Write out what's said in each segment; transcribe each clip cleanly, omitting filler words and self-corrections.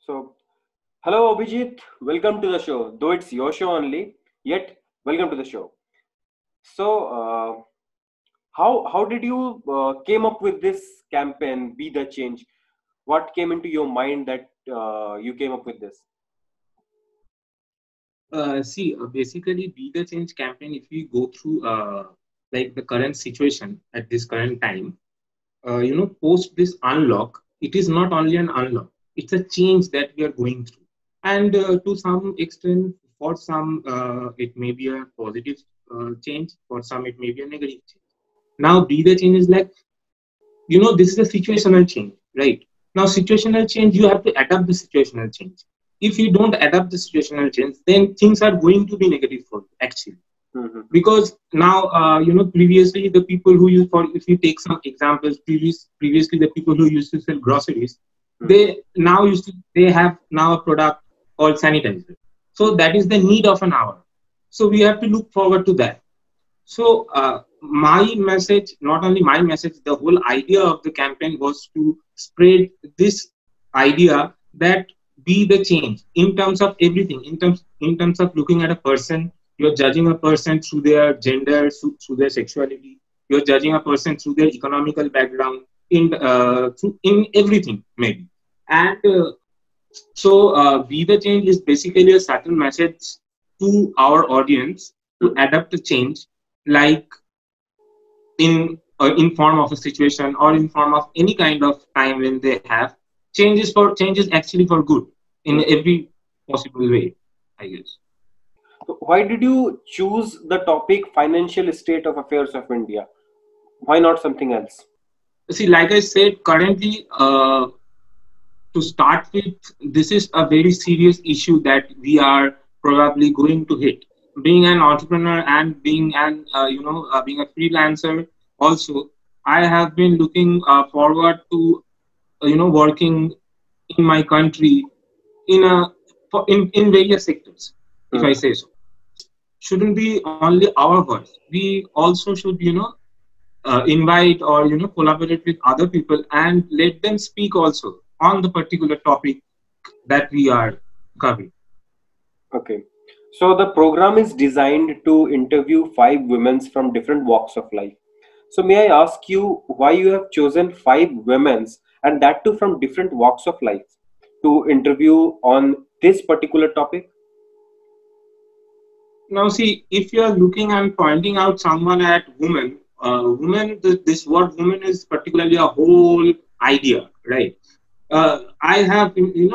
So, hello Abhijit, welcome to the show. Though it's your show only, yet welcome to the show. So, how did you came up with this campaign, Be the Change? What came into your mind that you came up with this? Basically, Be the Change campaign, if we go through like the current situation at this current time, post this unlock, it is not only an unlock, it's a change that we are going through. And to some extent, for some, it may be a positive change, for some, it may be a negative change. Now, Be the Change is like, this is a situational change, right? Now situational change, you have to adapt the situational change. If you don't adapt the situational change, then things are going to be negative for you actually. Mm-hmm. Because now previously the people who use, for if you take some examples, previously the people who used to sell groceries, they have now a product called sanitizer. So that is the need of an hour, so we have to look forward to that. So my message, not only my message, the whole idea of the campaign was to spread this idea that be the change in terms of everything, in terms of looking at a person. You're judging a person through their gender, through their sexuality. You're judging a person through their economical background, in everything maybe. And be the change is basically a subtle message to our audience to adapt the change, like in form of a situation or in form of any kind of time when they have changes actually for good in every possible way, I guess. So why did you choose the topic financial state of affairs of India? Why not something else? See, like I said, currently, to start with, this is a very serious issue that we are probably going to hit. Being an entrepreneur and being a freelancer, also, I have been looking forward to working in my country in a in various sectors, if I say so. Shouldn't be only our voice. We also should invite or collaborate with other people and let them speak also on the particular topic that we are covering. Okay. So the program is designed to interview five women from different walks of life. So may I ask you why you have chosen five women and that too from different walks of life to interview on this particular topic? Now, see, if you are looking and pointing out someone at this word woman is particularly a whole idea, right? I have, we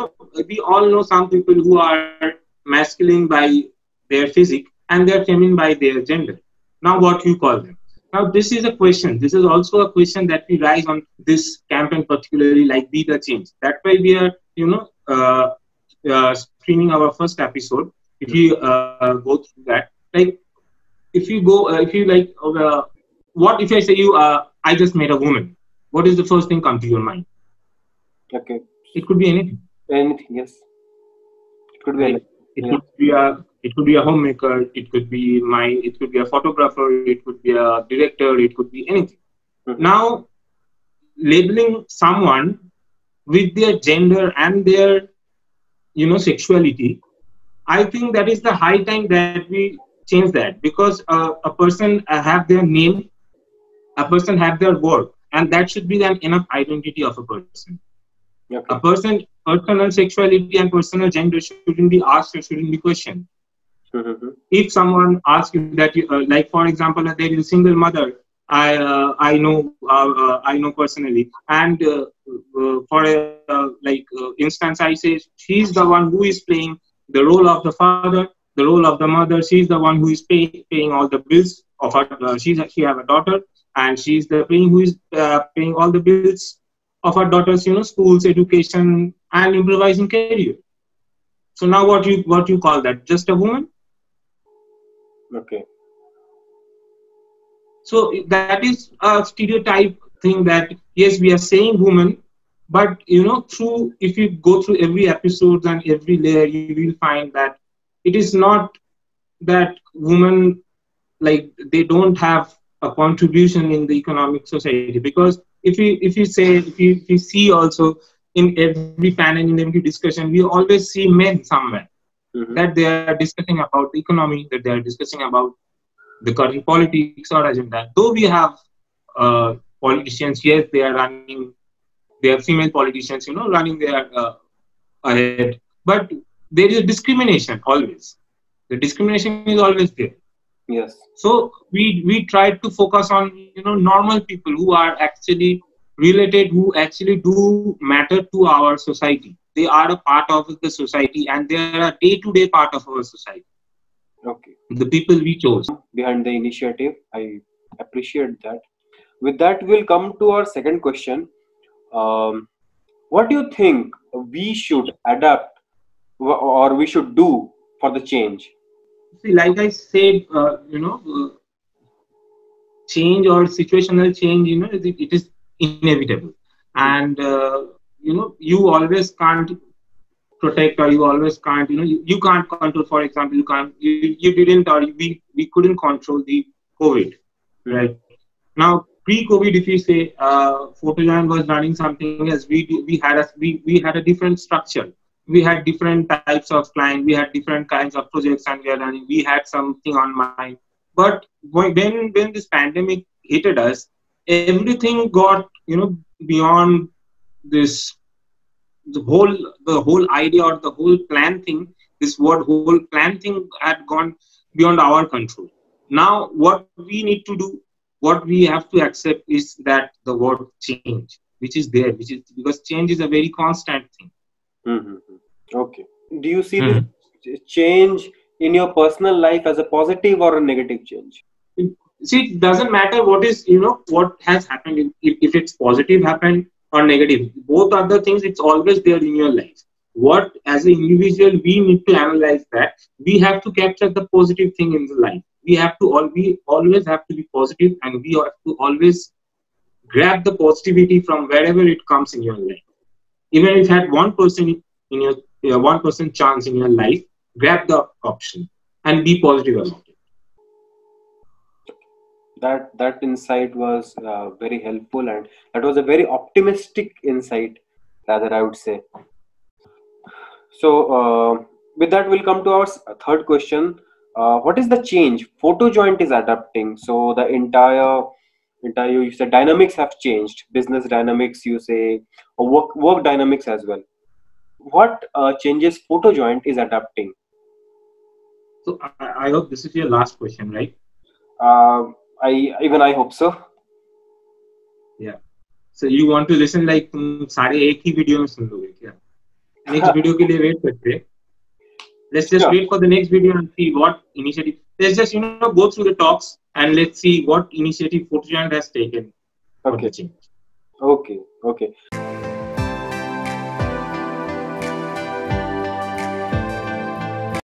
all know some people who are masculine by their physique and they're feminine by their gender. Now, what you call them? Now, this is a question. This is also a question that we raise on this campaign, particularly like Be the Change. That's why we are, screening our first episode. If you go through that, like, if you like, what if I say you, I just met a woman? What is the first thing come to your mind? Okay. It could be anything. Anything, yes. It could be Like, anything. it could be a homemaker. It could be a photographer. It could be a director. It could be anything. Now, labeling someone with their gender and their sexuality, I think that is the high time that we change that, because a person have their name, a person have their work, and that should be an enough identity of a person. Okay. A person personal sexuality and personal gender shouldn't be asked or shouldn't be questioned. If someone asks you that, like for example, there is a single mother I know personally, and for instance, I say she's the one who is playing the role of the father, the role of the mother. She's the one who is paying all the bills of her. She have a daughter, and she's the paying who is paying all the bills of her daughter's schools, education, and improvising career. So now what you call that? Just a woman? Okay. So that is a stereotype thing that yes, we are saying woman, but through if you go through every episode and every layer, you will find that it is not that women, like, they don't have a contribution in the economic society. Because if you see also in every panel, in every discussion, we always see men somewhere that they are discussing about the economy, that they are discussing about the current politics or agenda. Though we have politicians, yes, they are running, they are female politicians, running their ahead, but there is a discrimination always. The discrimination is always there. Yes. So we try to focus on normal people who are actually related, who actually do matter to our society. They are a part of the society, and they are a day-to-day part of our society. Okay. The people we chose behind the initiative, I appreciate that. With that, we'll come to our second question. What do you think we should adapt or we should do for the change? See, like I said, change or situational change, it is inevitable, and you always can't protect, or you always can't, you can't control. For example, you didn't, or we couldn't control the COVID, right? Now, pre-COVID, if you say, Photojoint was running something as we had a different structure. We had different types of clients, we had different kinds of projects, and we had something on mind. But when this pandemic hit us, everything got beyond this. The whole idea or the whole plan thing. This whole plan thing had gone beyond our control. Now, what we need to do, what we have to accept, is that the word change, which is there, because change is a very constant thing. Okay. Do you see this change in your personal life as a positive or a negative change? See, it doesn't matter what is, what has happened, if it's positive happened or negative. Both are the things, it's always there in your life. What, as an individual, we need to analyze that. We have to capture the positive thing in the life. We always have to be positive, and we have to always grab the positivity from wherever it comes in your life. Even if you had 1% in your 1% chance in your life, grab the option and be positive about it. That insight was very helpful, and that was a very optimistic insight, rather, I would say. So with that, we'll come to our third question. What is the change Photojoint is adapting? So the entire you said dynamics have changed, business dynamics, you say, or work dynamics as well. What changes Photojoint is adapting? So I hope this is your last question, right? I hope so. Yeah. So you want to listen like सारे एक ही video में सुन लोगे क्या? Next video के लिए wait करते. Let's just wait for the next video and see what initiative. Let's just go through the talks and let's see what initiative Photojoint has taken for the change. Okay.